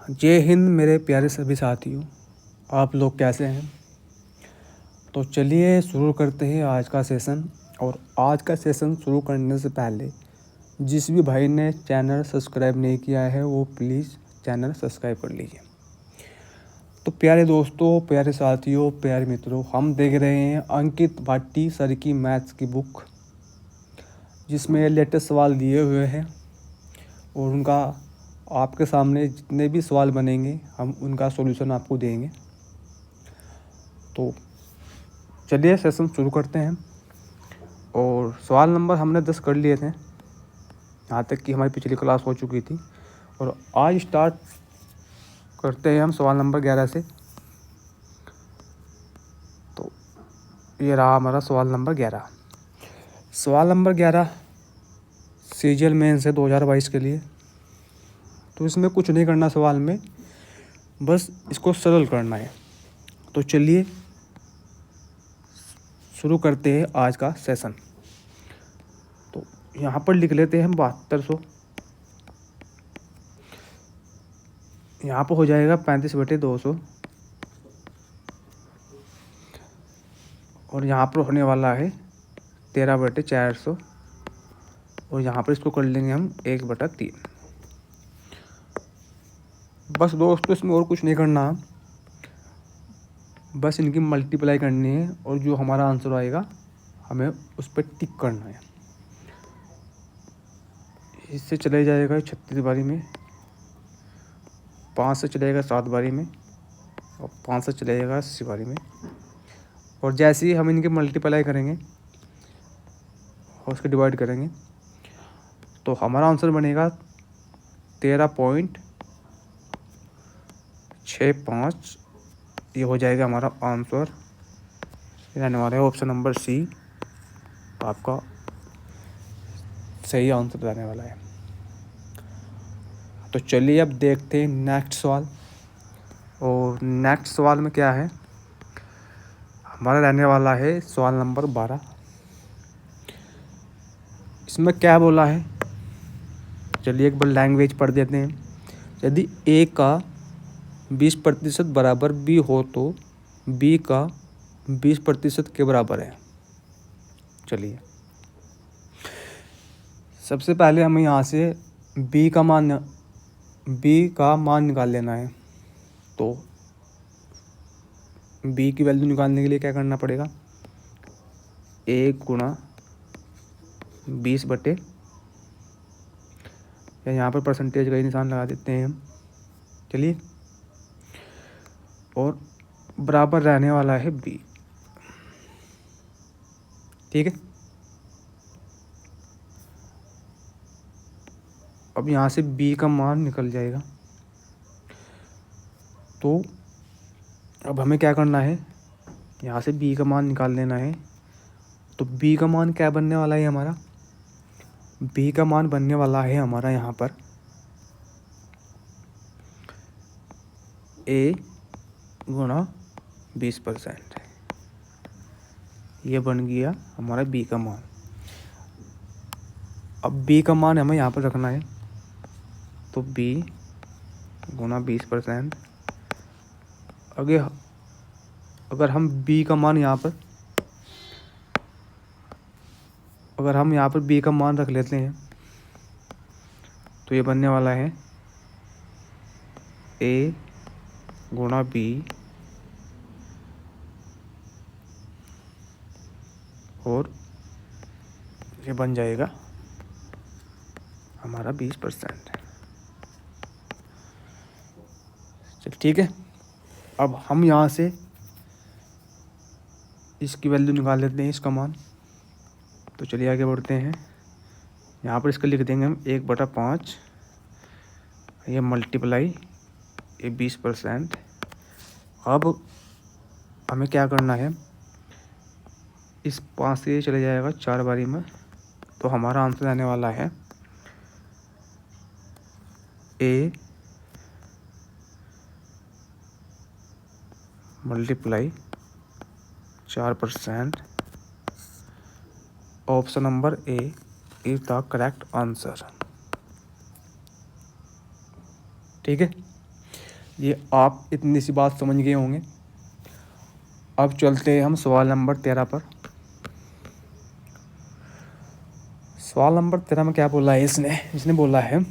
जय हिंद मेरे प्यारे सभी साथियों, आप लोग कैसे हैं। तो चलिए शुरू करते हैं आज का सेशन। और आज का सेशन शुरू करने से पहले जिस भी भाई ने चैनल सब्सक्राइब नहीं किया है वो प्लीज़ चैनल सब्सक्राइब कर लीजिए। तो प्यारे दोस्तों, प्यारे साथियों, प्यारे मित्रों, हम देख रहे हैं अंकित भाटी सर की मैथ्स की बुक, जिसमें लेटेस्ट सवाल दिए हुए हैं और उनका आपके सामने जितने भी सवाल बनेंगे हम उनका सॉल्यूशन आपको देंगे। तो चलिए सेशन शुरू करते हैं। और सवाल नंबर हमने 10 कर लिए थे, यहाँ तक कि हमारी पिछली क्लास हो चुकी थी। और आज स्टार्ट करते हैं हम सवाल नंबर 11 से। तो ये रहा हमारा सवाल नंबर 11। सवाल नंबर 11 सीजीएल मेंस है 2022 के लिए। तो इसमें कुछ नहीं करना सवाल में, बस इसको सरल करना है। तो चलिए शुरू करते हैं आज का सेशन। तो यहाँ पर लिख लेते हैं हम 7200। यहाँ पर हो जाएगा 35/200 और यहाँ पर होने वाला है 13/400 और यहाँ पर इसको कर लेंगे हम 1/3। बस दोस्तों इसमें और कुछ नहीं करना, बस इनकी मल्टीप्लाई करनी है और जो हमारा आंसर आएगा हमें उस पर टिक करना है। इससे चले जाएगा 36 बारी में, 5 से चलेगा 7 बारी में और 5 से चलेगा 80 बारी में। और जैसे ही हम इनके मल्टीप्लाई करेंगे और उसके डिवाइड करेंगे तो हमारा आंसर बनेगा 13.65। ये हो जाएगा हमारा आंसर, रहने वाला है ऑप्शन नंबर सी आपका सही आंसर रहने वाला है। तो चलिए अब देखते हैं नेक्स्ट सवाल। और नेक्स्ट सवाल में क्या है, हमारा रहने वाला है सवाल नंबर 12। इसमें क्या बोला है, चलिए एक बार लैंग्वेज पढ़ देते हैं। यदि ए का 20% बराबर बी हो तो बी का 20% के बराबर है। चलिए सबसे पहले हमें यहाँ से बी का मान निकाल लेना है। तो बी की वैल्यू निकालने के लिए क्या करना पड़ेगा, 1/20 या यहाँ पर परसेंटेज का ही निशान लगा देते हैं हम। चलिए, और बराबर रहने वाला है बी। ठीक है, अब यहाँ से b का मान निकल जाएगा। तो अब हमें क्या करना है, यहाँ से b का मान निकाल लेना है। तो b का मान क्या बनने वाला है हमारा, b का मान बनने वाला है हमारा यहाँ पर a गुणा 20%। ये बन गया हमारा b का मान। अब b का मान हमें यहाँ पर रखना है, तो b गुणा 20%। अगर हम b का मान यहाँ पर b का मान रख लेते हैं तो ये बनने वाला है a गुणा b और ये बन जाएगा हमारा 20%। चल ठीक है, अब हम यहाँ से इसकी वैल्यू निकाल लेते हैं, इसका मान। तो चलिए आगे बढ़ते हैं। यहाँ पर इसका लिख देंगे हम 1/5, ये मल्टीप्लाई ये 20%। अब हमें क्या करना है, इस 5 से चले जाएगा 4 बारी में। तो हमारा आंसर आने वाला है a multiply 4%। Option number A is the correct answer. ठीक है, ये आप इतनी सी बात समझ गए होंगे। अब चलते हैं हम सवाल नंबर 13 पर। सवाल नंबर 13 में क्या बोला है इसने बोला है,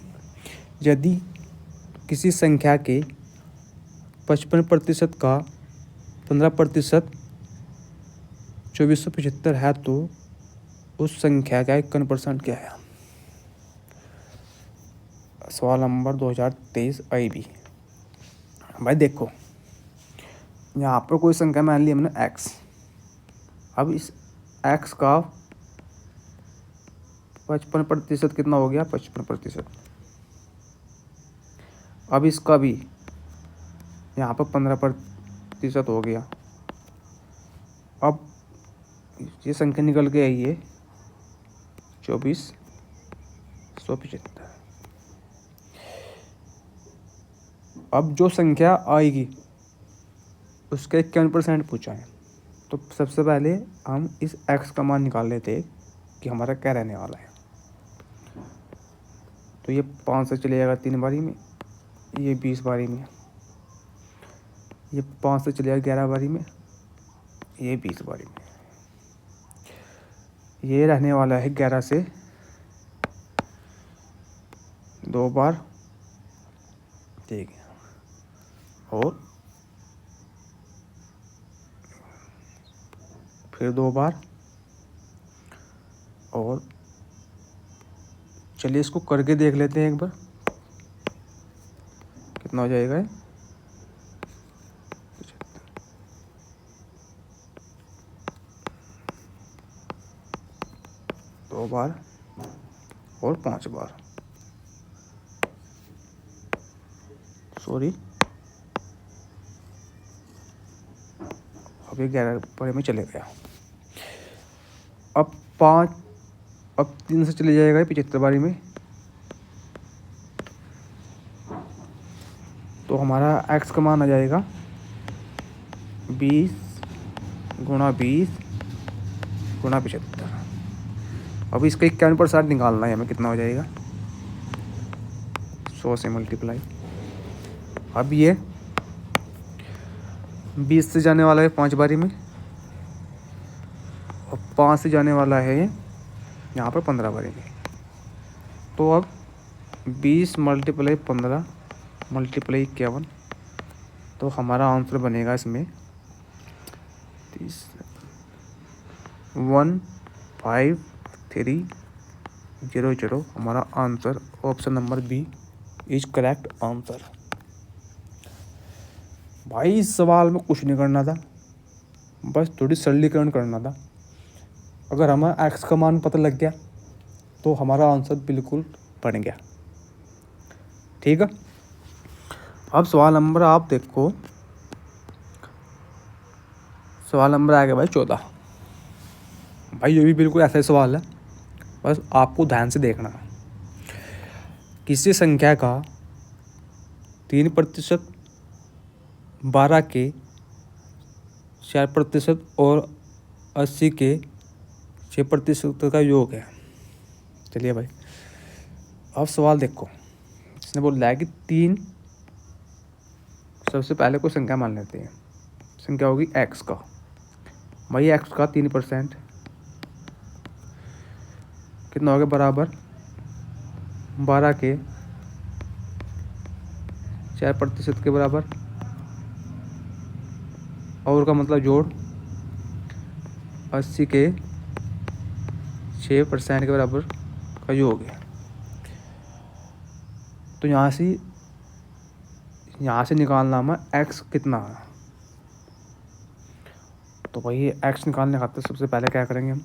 यदि किसी संख्या के 55% का 15% 2475 है तो उस संख्या का 51% क्या है। सवाल नंबर 2023 IB। भाई देखो, यहाँ पर कोई संख्या मान ली हमने x। अब इस x का 55% कितना हो गया, 55%। अब इसका भी यहाँ पर 15% हो गया। अब ये संख्या निकल के आई है 2475। अब जो संख्या आएगी उसका 51% पूछा है, तो सबसे पहले हम इस x का मान निकाल लेते हैं कि हमारा क्या रहने वाला है। तो ये 5 से चले जाएगा 3 बारी में, ये 20 बारी में, ये 5 से चले जाएगा 11 बारी में, ये 20 बारी में। ये रहने वाला है 11 से 2 बार, ठीक है, और फिर 2 बार, और चलिए इसको करके देख लेते हैं एक बार कितना हो जाएगा। 2 बार और 5 बार, सॉरी, अब ये 11 बारी में चले गया। अब 3 से चले जाएगा 75 बारी में, तो हमारा x का मान आ जाएगा 20 गुणा 20 गुणा 75। अब इसका 51% निकालना है हमें, कितना हो जाएगा, 100 से मल्टीप्लाई। अब ये 20 से जाने वाला है 5 बारी में, और 5 से जाने वाला है यहाँ पर 15 बारी में। तो अब 20 × 15 × 51, तो हमारा आंसर बनेगा इसमें 153000। हमारा answer option number B is correct answer. भाई इस सवाल में कुछ नहीं करना था, बस थोड़ी सरलीकरण करना था। अगर हमें x का मान पता लग गया तो हमारा आंसर बिल्कुल बन गया, ठीक है। अब सवाल नंबर आप देखो, सवाल नंबर आ गया भाई 14। भाई ये भी बिल्कुल ऐसा ही सवाल है, बस आपको ध्यान से देखना। किसी संख्या का 3%, 12 के 4% और 80 के 6% का योग है। चलिए भाई, अब सवाल देखो, इसने बोला है कि 3, सबसे पहले कोई संख्या मान लेते हैं। संख्या होगी x का, भाई x का 3% कितना हो गया, बराबर 12 के 4% के बराबर, और का मतलब जोड़ 80 के 6% के बराबर का योग है। तो यहाँ से निकालना हमें x कितना है। तो भाई x निकालने खातिर सबसे पहले क्या करेंगे हम,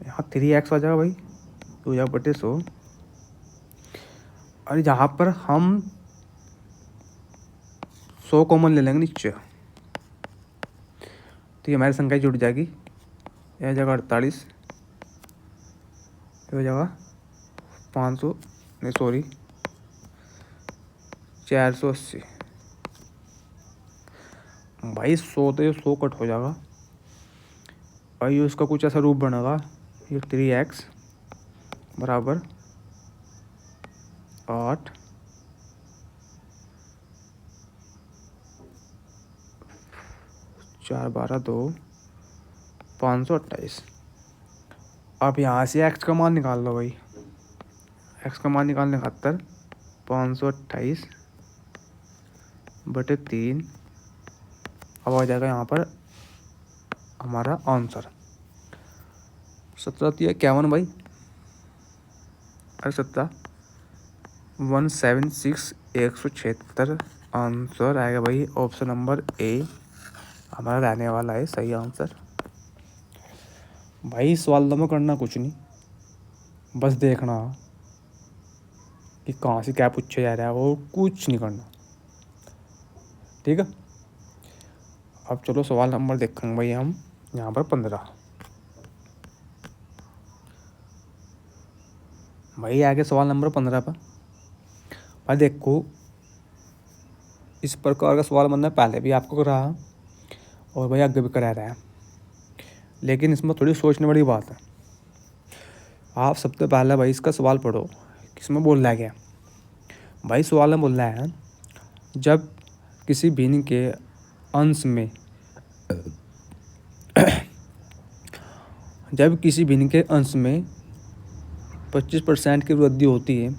यहाँ 3x आ जाएगा भाई, 2/100। और यहाँ पर हम 100 कॉमन ले लेंगे नीचे, तो ये हमारी संख्या जुड़ जाएगी। यह जगह 48, यह जगह 500, नहीं सॉरी 480। भाई 100 तो ये 100 कट हो जाएगा भाई, उसका कुछ ऐसा रूप बनेगा, ये 3x बराबर 8 4 12 2 528। अब यहाँ से एक्स का मान निकाल लो भाई। एक्स का मान निकालने खातर 528/3। अब आ जाएगा यहाँ पर हमारा आंसर 17 भाई। अरे 176 176। आंसर आएगा भाई ऑप्शन नंबर ए हमारा रहने वाला है सही आंसर। भाई सवाल में करना कुछ नहीं, बस देखना कि कहाँ से क्या पूछा जा रहा है, और कुछ नहीं करना, ठीक है। अब चलो सवाल नंबर देखेंगे भाई हम यहाँ पर 15। भाई आगे सवाल नंबर 15 पर भाई देखो, इस प्रकार का सवाल मैंने पहले भी आपको कराया और भाई आगे भी करा रहा है, लेकिन इसमें थोड़ी सोचने वाली बात है। आप सबसे पहले भाई इसका सवाल पढ़ो, किसमें बोल रहा है क्या। भाई सवाल में बोल रहा है जब किसी भिन्न के अंश में जब किसी भिन्न के अंश में 25% की वृद्धि होती है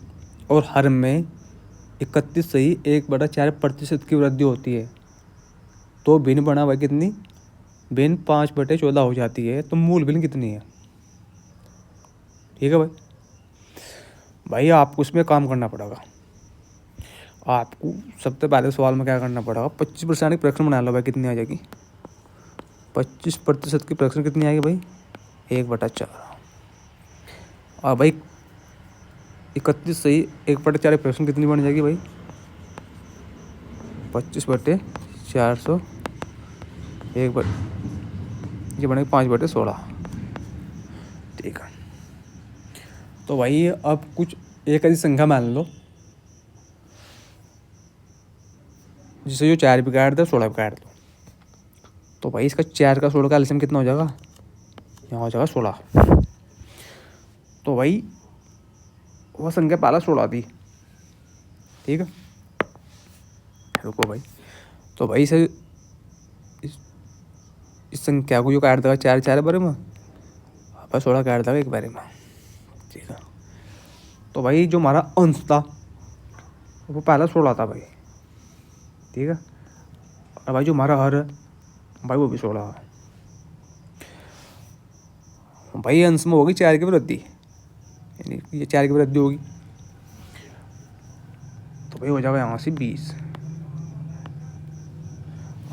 और हर में 31.1/4% की वृद्धि होती है, तो भिन्न बना हुआ कितनी, भिन्न 5/14 हो जाती है, तो मूल भिन्न कितनी है। ठीक है भाई। भाई आपको इसमें काम करना पड़ेगा। आपको सबसे पहले सवाल में क्या करना पड़ेगा, 25% की फ्रैक्शन बना लो भाई, कितनी आ जाएगी 25% की फ्रैक्शन कितनी आएगी भाई 1/4। और भाई 31.1/4 फ्रैक्शन कितनी बन जाएगी भाई 25/400 ये बनेगी 5/16। ठीक है। तो भाई अब कुछ एक ऐसी संख्या मान लो जिसे जो 4 भी काट दो 16 भी काट दो, तो भाई इसका 4 का 16 का एलसीएम कितना हो जाएगा, यहाँ हो जाएगा 16। तो भाई वह संख्या पहला 16 थी, ठीक है। रुको भाई, तो भाई इसे इस संख्या को जो काट देगा 4 बारे में, आप 16 काट देगा एक बारे में, ठीक है। तो भाई जो हमारा अंश था वो पहला 16 था भाई, ठीक है। और भाई जो हमारा हर है भाई वो भी 16 है। भाई अंश में होगी 4 की वृद्धि, यानी ये 4 की वृद्धि होगी, तो भाई हो जाएगा यहाँ से 20।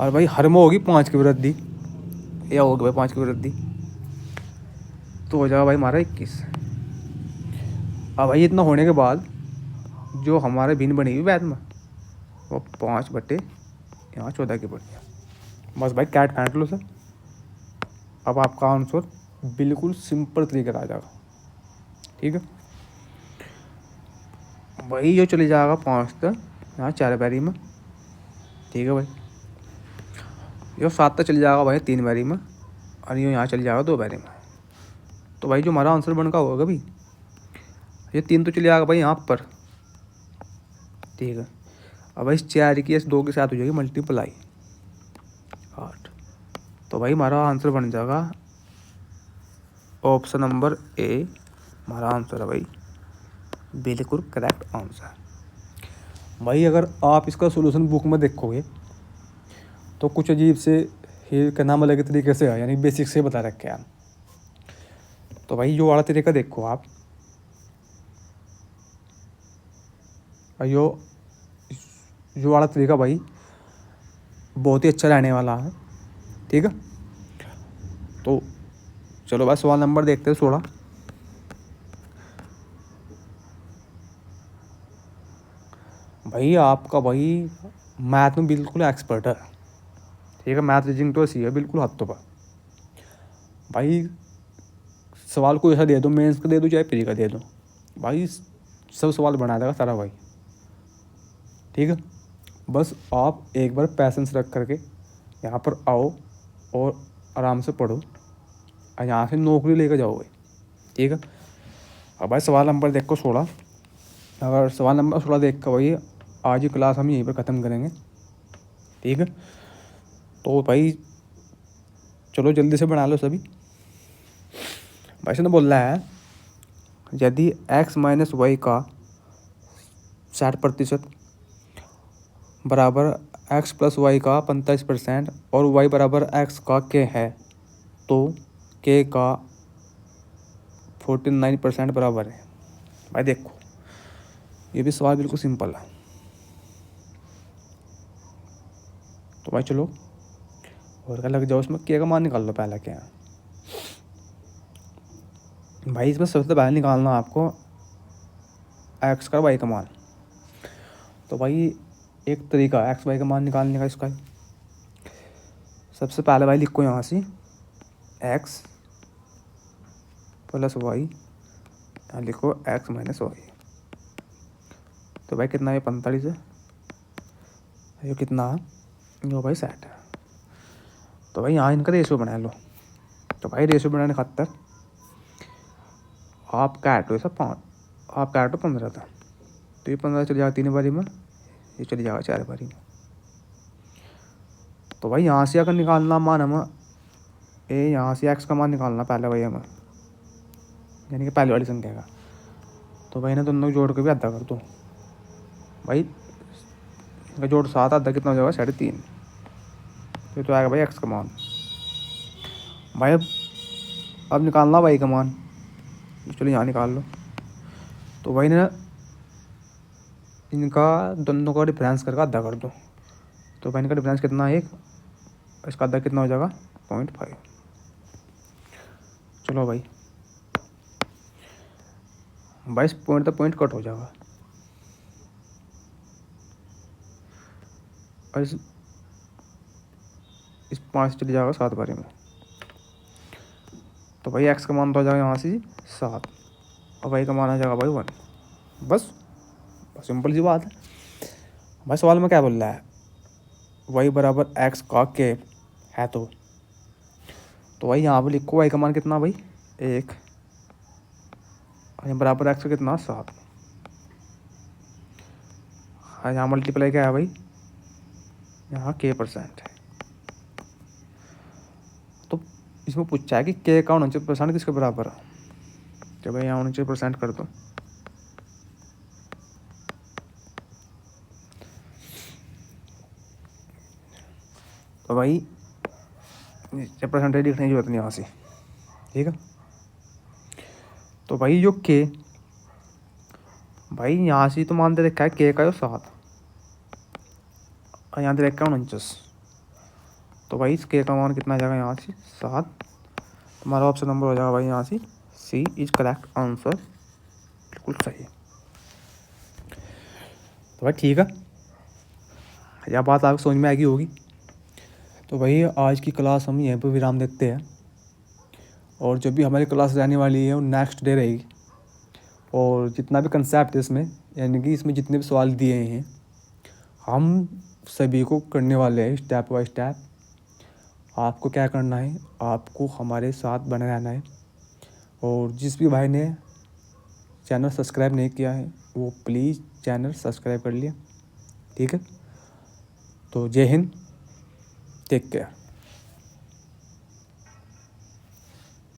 और भाई हर में होगी 5 की वृद्धि, या होगी भाई 5 की वृद्धि, तो हो जाएगा भाई हमारा 21। अब भाई इतना होने के बाद जो हमारे भिन्न बनी हुई बाद में वो 5/14 की पड़ी है। बस भाई कैट काट लो सर। अब आपका आंसर बिल्कुल सिंपल तरीके से आ जाएगा, ठीक है। भाई जो चले जाएगा 5 तक यहाँ 4 बारी में, ठीक है भाई। यो 7 तक चले जाएगा भाई 3 बारी में, और यो यहाँ चले जाएगा 2 बारी में। तो भाई जो हमारा आंसर बनका होगा भाई ये 3 तो चले जाएगा भाई यहाँ पर, ठीक है। अब भाई इस 4 की इस 2 के साथ हो जाएगी मल्टीप्लाई 8। तो भाई हमारा आंसर बन जाएगा ऑप्शन नंबर ए हमारा आंसर है भाई, बिल्कुल करेक्ट आंसर। भाई अगर आप इसका सॉल्यूशन बुक में देखोगे तो कुछ अजीब से ही करना अलग तरीके से है, यानी बेसिक से बता रखे हैं। तो भाई जो वाला तरीका देखो आप, जो वाला तरीका भाई बहुत ही अच्छा रहने वाला है, ठीक है। तो चलो भाई सवाल नंबर देखते हैं 16। भाई आपका भाई मैथ में बिल्कुल एक्सपर्ट है, ठीक है। मैथ रीजनिंग तो ऐसी है बिल्कुल हाथों पर। भाई सवाल को ऐसा दे दो, मेंस का दे दो चाहे प्री का दे दो, भाई सब सवाल बना देगा सारा भाई, ठीक है। बस आप एक बार पैसेंस रख करके यहाँ पर आओ और आराम से पढ़ो और यहाँ से नौकरी लेकर जाओगे, ठीक है। अब भाई सवाल नंबर देखो 16। अगर सवाल नंबर 16 देख कर भाई आज की क्लास हम यहीं पर ख़त्म करेंगे, ठीक है। तो भाई चलो जल्दी से बना लो सभी। भाई से ने बोल रहा है यदि x माइनस वाई का 60% बराबर x प्लस वाई का 45% और y बराबर x का k है तो k का 49% बराबर है। भाई देखो ये भी सवाल बिल्कुल सिंपल है। तो भाई चलो और क्या लग जाओ, इसमें k का मान निकाल लो पहला क्या है। भाई इसमें सबसे पहले निकालना आपको x का y का मान। तो भाई एक तरीका x y का मान निकालने का इसका, सबसे पहले भाई लिखो यहाँ से x प्लस वाई, यहाँ लिखो x माइनस वाई। तो भाई कितना है 45 है, ये कितना है जो भाई 60 है। तो भाई यहाँ इनका रेशियो बना लो। तो भाई रेशियो बनाने खातर आप काटो सब 5, आप काटो 15 था, तो ये 15 चले जाएगा 3 बारी में, ये चली जाएगा 4 बारी में। तो भाई यहाँ से अगर निकालना मान हमें यहाँ से x का मान निकालना पहले भाई हमें, यानी कि पहले वाली संख्या का। तो भाई ना दोनों को जोड़ के भी आधा कर दो। भाई इनका जोड़ 7, आधा कितना हो जाएगा 3.5। तो आएगा भाई x का मान। भाई अब निकालना y का मान, चलो यहाँ निकाल लो। तो भाई ना इनका दोनों का डिफरेंस करके आधा कर दो। तो भाई इनका डिफरेंस कितना है 1, इसका आधा कितना हो जाएगा 0.5। चलो भाई इस पॉइंट तक पॉइंट कट हो जाएगा और इस 5 चले जाएगा 7 बारी में। तो भाई x का मान तो आ जाएगा यहाँ से 7 और y का मान आ जाएगा भाई 1। बस सिंपल सी बात है। भाई सवाल में क्या बोल रहा है y बराबर x का k है। तो भाई यहाँ पर लिखो y का मान कितना भाई 1 और बराबर x का कितना 7। हाँ यहाँ मल्टीप्लाई क्या है भाई, यहाँ k% है। तो इसमें पूछा है कि k का 49% किसके बराबर है। तो भाई यहाँ 49% कर दो। तो भाई परसेंटेज लिखने की जरूरत नहीं यहाँ से, ठीक है। तो भाई जो k, भाई यहाँ से तो मान दे रखा है k का जो 7 और यहाँ दे रखा है 49। तो भाई इस k का मान कितना आ जाएगा यहाँ से 7। तुम्हारा ऑप्शन नंबर हो जाएगा भाई यहाँ से सी इज करेक्ट आंसर, बिल्कुल सही। तो भाई ठीक है, यह बात आपको समझ में आएगी होगी। तो भाई आज की क्लास हम यहीं पर विराम देते हैं और जब भी हमारी क्लास रहने वाली है वो नेक्स्ट डे रहेगी। और जितना भी कंसेप्ट है इसमें, यानी कि इसमें जितने भी सवाल दिए हैं हम सभी को करने वाले हैं स्टेप बाय स्टेप। आपको क्या करना है, आपको हमारे साथ बने रहना है। और जिस भी भाई ने चैनल सब्सक्राइब नहीं किया है वो प्लीज़ चैनल सब्सक्राइब कर लिया, ठीक है। तो जय हिंद, टेक केयर।